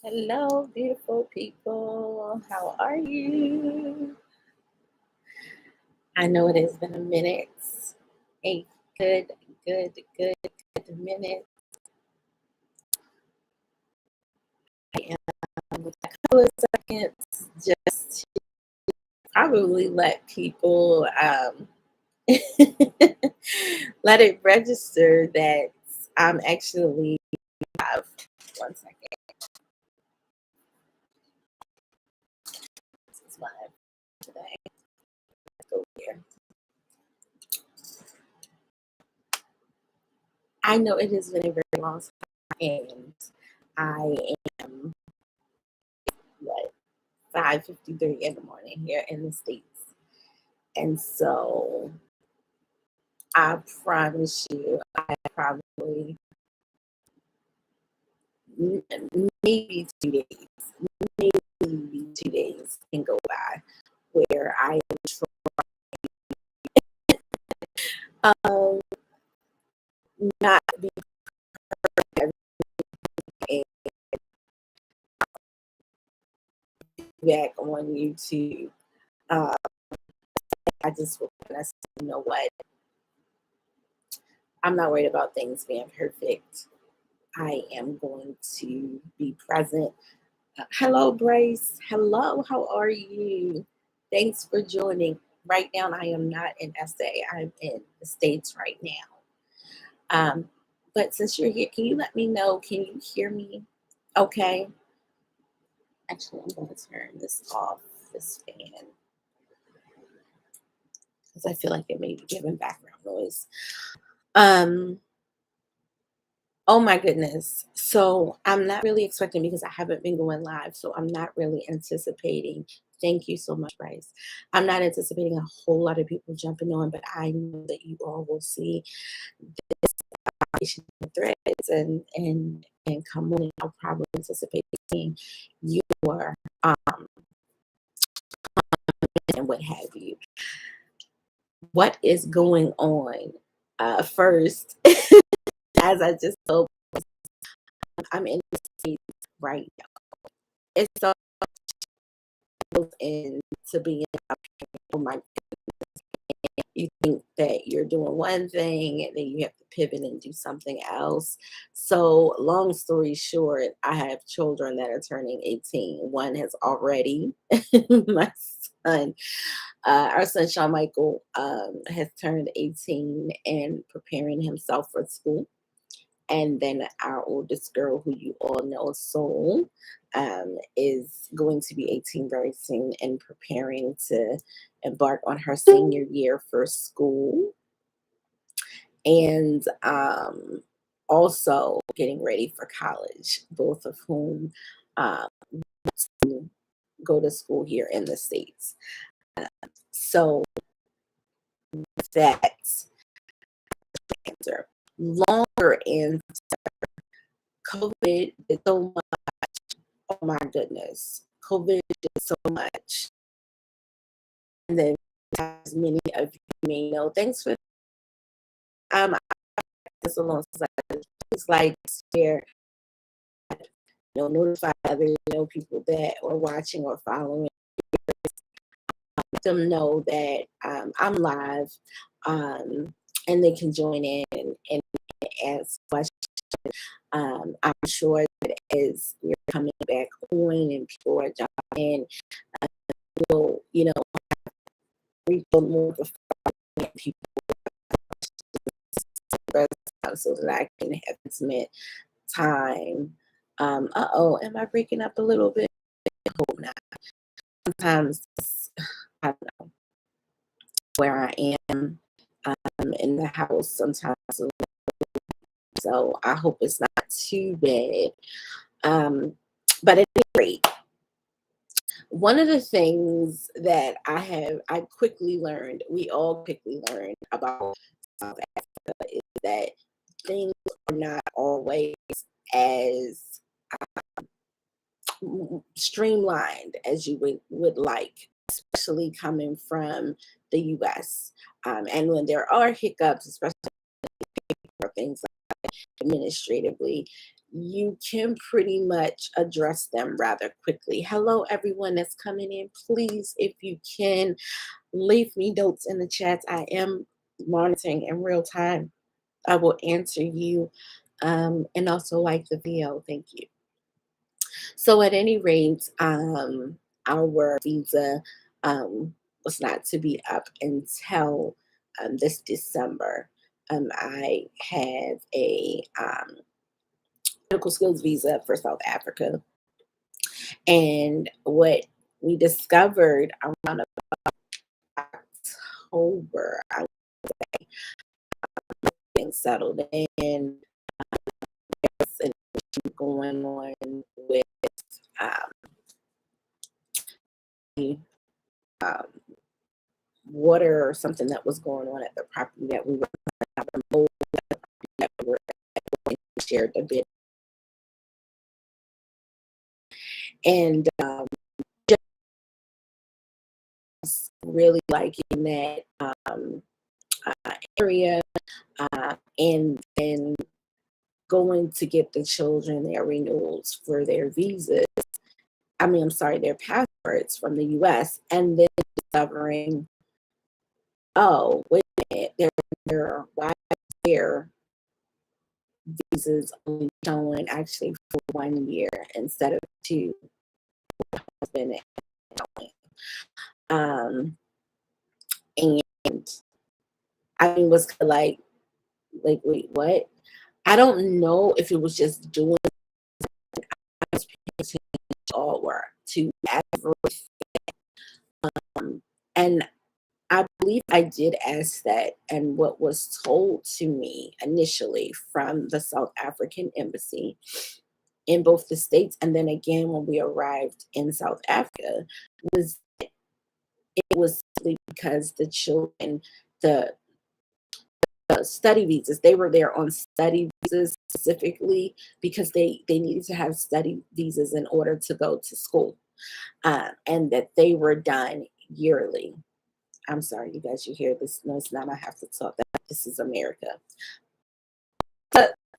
Hello, beautiful people. How are you? I know it has been a minute, a good minute. I am with a couple of seconds just to probably let people let it register that I'm actually live. 1 second. This is live today. Let's go here. I know it has been a very long time, and I am what 5:53 in the morning here in the States. And so I promise you, I probably maybe 2 days, maybe 2 days can go by where I am um, not be everything back on YouTube. Uh, I just want to say, you know what? I'm not worried about things being perfect. I am going to be present. Hello, Brace. Hello, how are you? Thanks for joining. Right now, I am not in SA. I'm in the States right now. But since you're here, can you let me know? Can you hear me? Okay. Actually, I'm going to turn this off, this fan, because I feel like it may be giving background noise. Um, Oh my goodness. So I'm not really expecting because I haven't been going live. So I'm not really anticipating. Thank you so much, Bryce. I'm not anticipating a whole lot of people jumping on, but I know that you all will see this conversation in threads and come on. I'll probably anticipate seeing your and what have you. What is going on? First, as I just told, I'm in the States right now. It's so and to be in, oh my goodness, you think that you're doing one thing and then you have to pivot and do something else. So long story short, I have children that are turning 18. One has already my son, our son Sean Michael, has turned 18 and preparing himself for school. And then our oldest girl, who you all know, Soul, is going to be 18 very soon and preparing to embark on her senior year for school. And also getting ready for college, both of whom um, go to school here in the States. So that's the answer. Longer answer. COVID did so much. Oh my goodness. COVID did so much. And then, as many of you may know, thanks for this alone. It's like share, notify other people that are watching or following. Let them know that I'm live, and they can join in and ask questions. I'm sure that as we're coming back on and people are jumping in, we'll, reach more people so that I can have intimate time. Am I breaking up a little bit? I hope not. Sometimes I don't know where I am in the house. Sometimes, so I hope it's not too bad. But at any rate, one of the things that I quickly learned, we all quickly learned about South Africa is that things are not always as streamlined as you would like, especially coming from the US. And when there are hiccups, especially for things like administratively, you can pretty much address them rather quickly. Hello, everyone that's coming in. Please, if you can, leave me notes in the chats. I am monitoring in real time. I will answer you, and also like the video. Thank you. So, at any rate, our visa was not to be up until this December. I have a medical skills visa for South Africa. And what we discovered around October, I was getting settled in, there's an issue going on with um, the, um, water or something that was going on at the property that we were that we were shared a bit. And just really liking that area, and then going to get the children their renewals for their visas. I mean, I'm sorry, their passports from the US, and then discovering, oh, wait a minute, why is their visas only showing actually for 1 year instead of two? Husband and and I mean, was like, wait, what? I don't know if it was just doing all work to everything. And I believe I did ask that, and what was told to me initially from the South African embassy in both the States, and then again when we arrived in South Africa, was it was simply because the children, the study visas, they were there on study visas specifically because they needed to have study visas in order to go to school, and that they were done yearly. I'm sorry, you guys, you hear this noise now. I have to talk. This is America.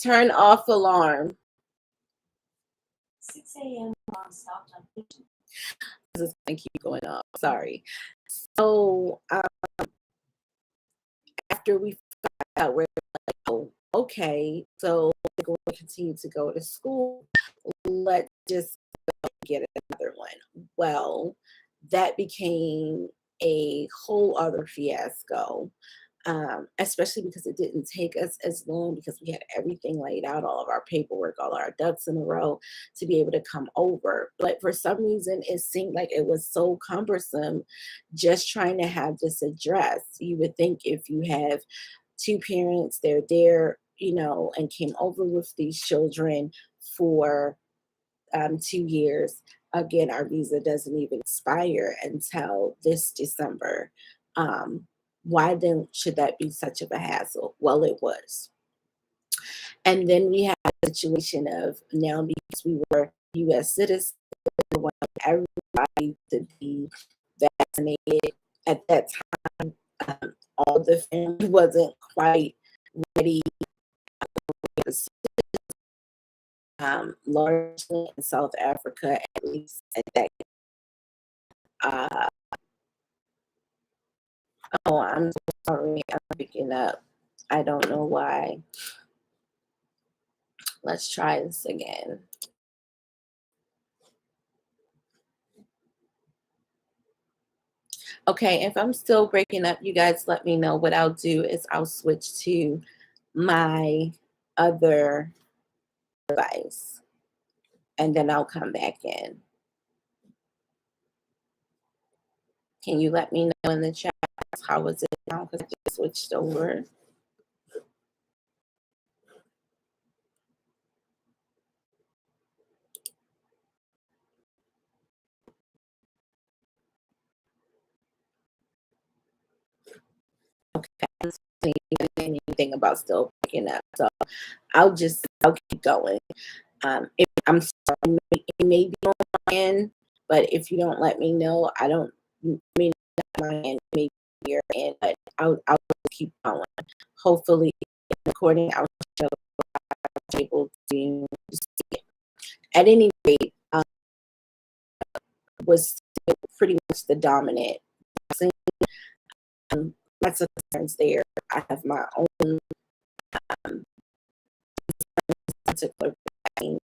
Turn off alarm. 6 a.m. alarm stopped on. This is going to keep going off. Sorry. So after we found out, we're like, oh, okay, so we're going to continue to go to school. Let's just get another one. Well, that became a whole other fiasco, especially because it didn't take us as long because we had everything laid out, all of our paperwork, all our ducks in a row to be able to come over. But for some reason, it seemed like it was so cumbersome just trying to have this address. You would think if you have two parents, they're there, and came over with these children for 2 years. Again, our visa doesn't even expire until this December. Why then should that be such of a hassle? Well, it was. And then we had a situation of now, because we were US citizens, we wanted everybody to be vaccinated. At that time, all the family wasn't quite ready. Largely in South Africa, at least at that. Oh, I'm so sorry. I'm picking up. I don't know why. Let's try this again. Okay, if I'm still breaking up, you guys let me know. What I'll do is I'll switch to my other device and then I'll come back in. Can you let me know in the chat how is it now? Because I just switched over. Okay, I don't see anything about still picking up, so I'll keep going. If I'm sorry, it may be on my end, but if you don't let me know, I don't. I mean, not my end, maybe your end, but I'll keep going. Hopefully, in the recording, I'll show able to at any rate, was still pretty much the dominant vaccine. Lots of concerns there. I have my own particular vaccine.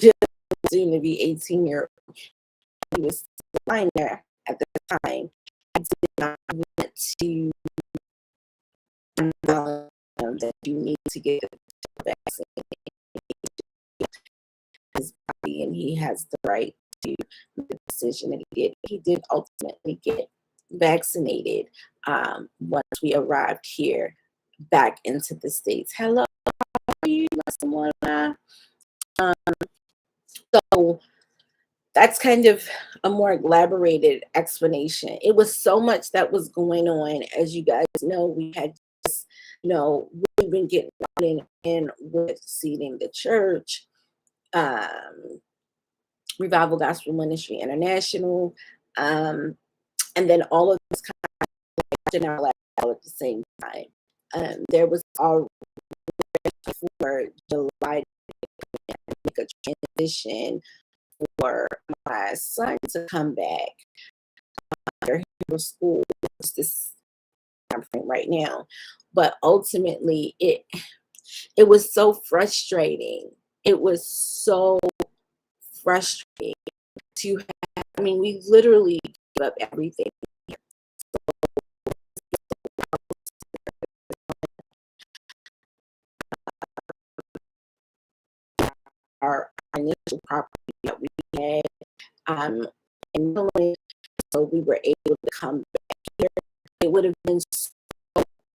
Just soon to be 18-year old. He was a minor at the time. I did not want to tell him that you need to get the vaccine. His body, and he has the right to make the decision that he did. He did ultimately get vaccinated once we arrived here back into the States. Hello, how are you, Masamora? So that's kind of a more elaborated explanation. It was so much that was going on. As you guys know, we had just, really been getting in with seeding the church, Revival Gospel Ministry International, and then all of this kind of in our life all at the same time. There was already for July to make a transition for my son to come back after school. It's this time frame right now, but ultimately it was so frustrating. It was so frustrating to have. I mean, we literally gave up everything. Our initial property that we had, and so we were able to come back here. It would have been so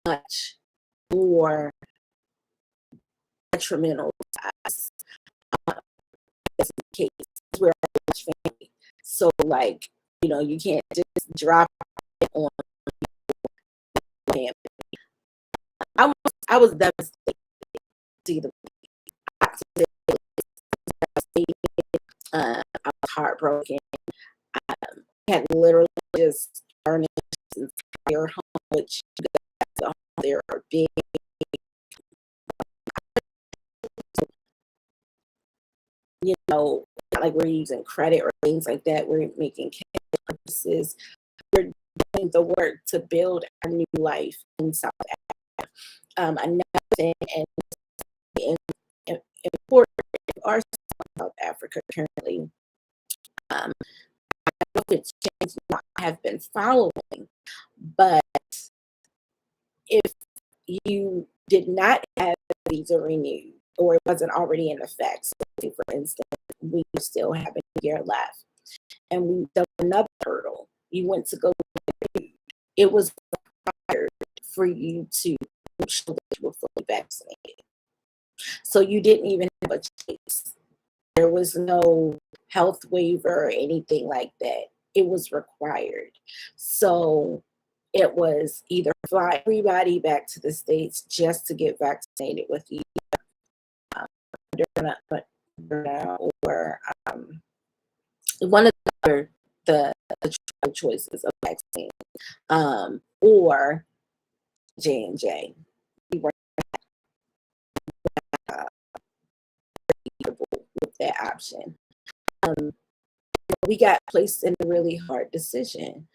much more detrimental to us as the case. We're a large family, so you can't just drop it on family. I was devastated. I was heartbroken. I had literally just furnished this entire home, which there are big, not like we're using credit or things like that. We're making cash purchases. We're doing the work to build our new life in South Africa. Another thing, and important, we are in South Africa currently. I don't know if it's changed. I have been following, but if you did not have a visa renewed or it wasn't already in effect, so for instance, we still have a year left, and we done another hurdle. You went to go, it was required for you to show that you were fully vaccinated. So you didn't even have a choice. There was no health waiver or anything like that. It was required. So it was either fly everybody back to the States just to get vaccinated with you, or one of the choices of vaccine, or J&J. We were with that option. We got placed in a really hard decision,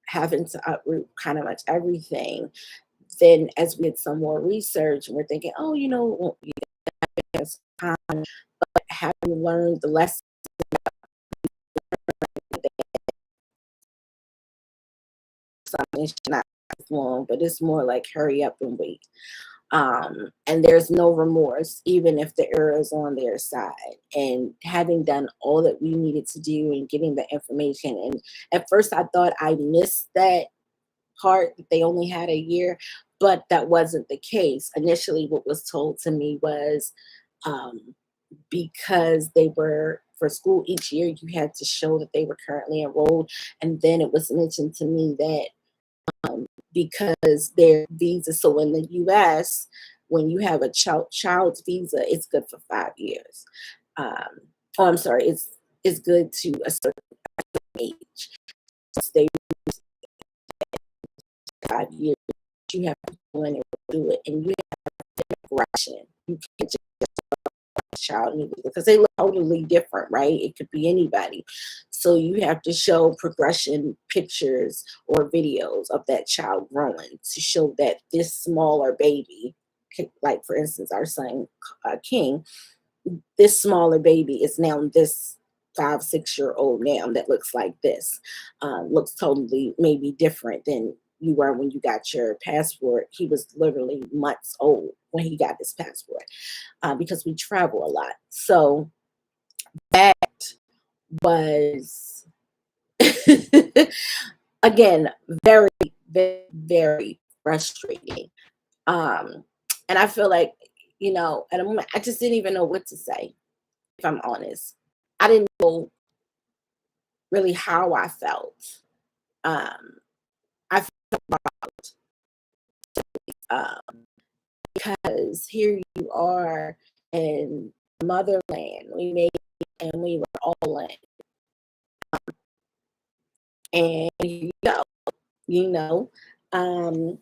having to uproot kind of much everything. Then, as we did some more research, and we're thinking, it won't be that time, but having learned the lesson, it's not long, but it's more like hurry up and wait. And there's no remorse, even if the error is on their side. And having done all that we needed to do and getting the information, and at first I thought I missed that part, that they only had a year, but that wasn't the case. Initially, what was told to me was because they were for school each year, you had to show that they were currently enrolled. And then it was mentioned to me that because their visa, so in the US, when you have a child's visa, it's good for 5 years. I'm sorry, it's good to a certain age. They 5 years, you have to go in and do it, and you have to take action. You can't just child because they look totally different, right? It could be anybody. So you have to show progression pictures or videos of that child growing to show that this smaller baby, like for instance, our son King, this smaller baby is now this 5, 6 year old now that looks like this, looks totally maybe different than you were when you got your passport. He was literally months old when he got his passport, because we travel a lot. So that was again very, very, very frustrating. Um, and I feel like, at a moment I just didn't even know what to say, if I'm honest. I didn't know really how I felt. I felt about, um, because here you are in motherland. We made it and we were all in. And here you go, you know. Um,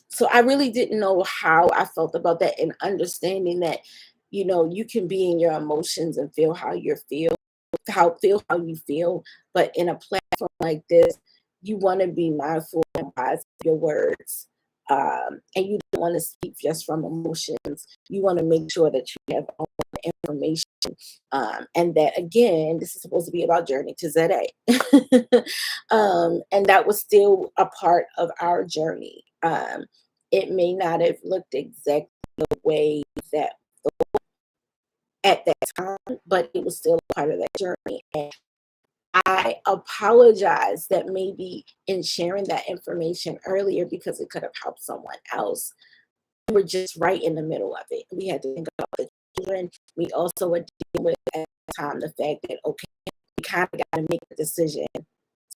so I really didn't know how I felt about that, and understanding that, you can be in your emotions and feel how you how you feel, but in a platform like this, you want to be mindful and wise of your words. And you don't want to speak just from emotions. You want to make sure that you have all the information. And that, again, this is supposed to be about Journey to ZA. And that was still a part of our journey. It may not have looked exactly the way that at that time, but it was still a part of that journey. And I apologize that maybe in sharing that information earlier, because it could have helped someone else. We were just right in the middle of it. We had to think about the children. We also were dealing with at the time the fact that, okay, we kind of got to make a decision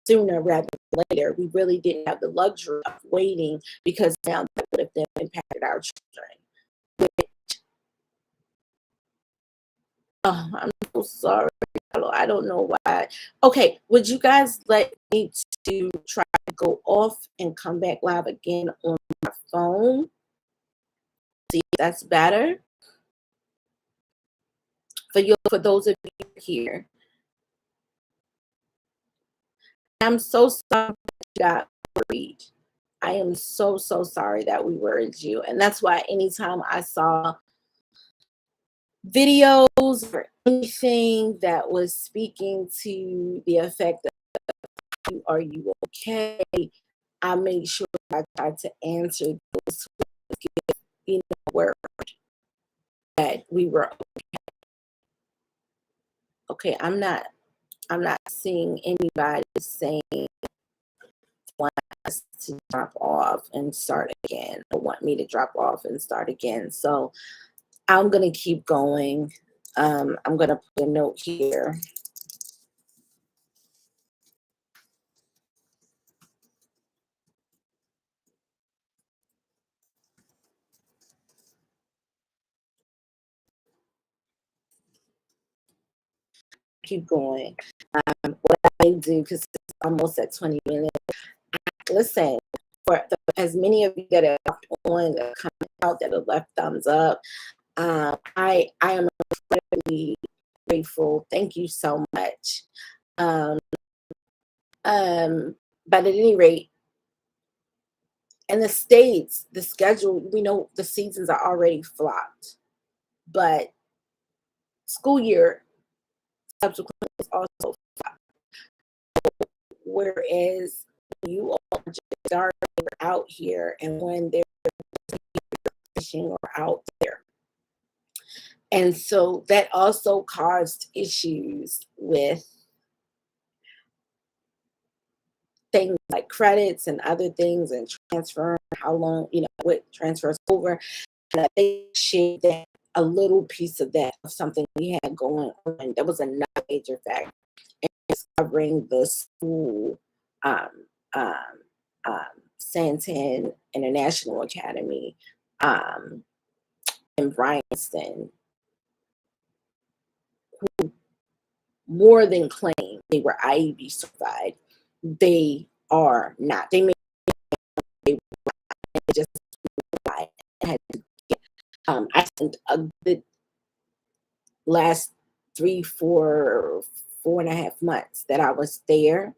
sooner rather than later. We really didn't have the luxury of waiting, because now that would have then impacted our children. Oh, I'm so sorry. I don't know why. Okay, would you guys let me to try to go off and come back live again on my phone? See if that's better for those of you here. I'm so sorry that you got worried. I am so, so sorry that we worried you. And that's why anytime I saw videos or anything that was speaking to the effect of, are you okay? I made sure I tried to answer those, word that we were okay. I'm not seeing anybody saying want us to drop off and start again, or want me to drop off and start again. So I'm gonna keep going. I'm gonna put a note here. Keep going. What I do, because it's almost at 20 minutes. Listen, as many of you that are on, that are coming out, that have left thumbs up, I am incredibly grateful. Thank you so much. But at any rate, in the States, the schedule, we know the seasons are already flopped, but school year subsequently is also flopped. Whereas you all just starting out here, and when they're fishing or out there. And so that also caused issues with things like credits and other things, and transfer, how long, what transfers over. And I think she that a little piece of that, of something we had going on. That was another major factor in discovering the school, um, um, Santan International Academy, in Bryanston, who more than claim they were IEB certified. They are not. They may just had I sent a good last 3, 4, 4.5 months that I was there,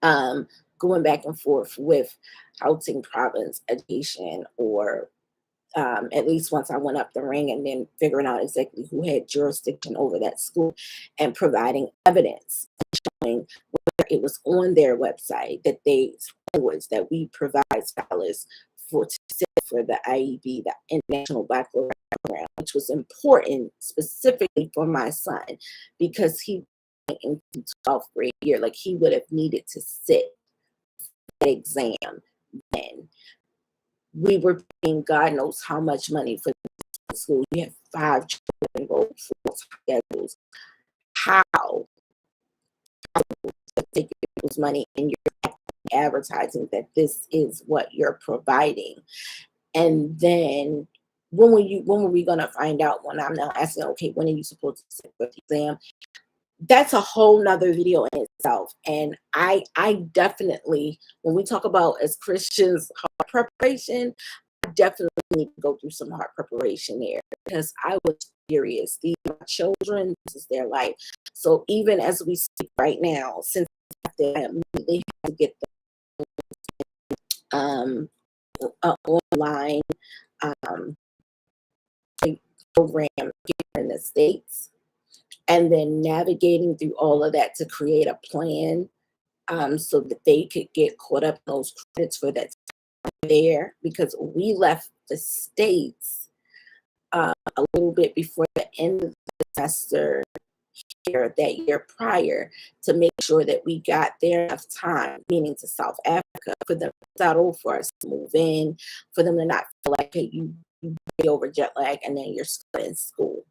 um, going back and forth with housing province education, or at least once I went up the ring, and then figuring out exactly who had jurisdiction over that school and providing evidence showing where it was on their website that they was that we provide scholars for to sit for the IEB, the International Baccalaureate Program, which was important specifically for my son because he in 12th grade year, like he would have needed to sit the exam then. We were paying God knows how much money for the school. You have 5 children enrolled, 4 schedules. How to take people's money and you're advertising that this is what you're providing? And then when were we gonna find out? When I'm now asking, okay, when are you supposed to sit for the exam? That's a whole nother video in itself. And I definitely, when we talk about as Christians hard preparation, I definitely need to go through some hard preparation there because I was serious. These are my children, this is their life. So even as we speak right now, since they immediately have to get the online program here in the States, and then navigating through all of that to create a plan, so that they could get caught up in those credits for that there, because we left the States a little bit before the end of the semester here that year prior to make sure that we got there enough time, meaning to South Africa, for them to settle, for us to move in, for them to not feel like, hey, you get over jet lag and then you're still in school.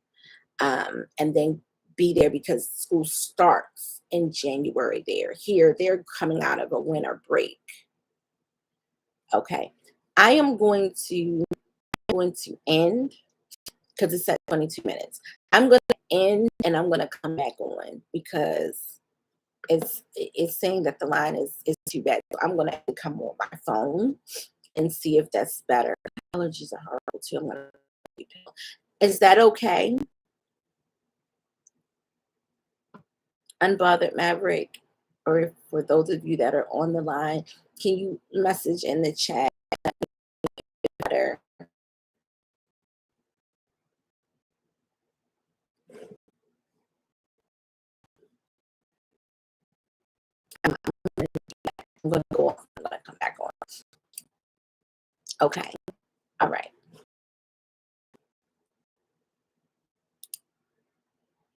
And then be there because school starts in January there. Here, they're coming out of a winter break. Okay. I am going to end because it's at 22 minutes. I'm going to end and I'm going to come back on because it's saying that the line is too bad. So I'm going to come on my phone and see if that's better. Allergies are horrible too. I'm going to, is that okay? Unbothered Maverick, or for those of you that are on the line, can you message in the chat better? I'm going to go off. I'm going to come back on. Okay. All right.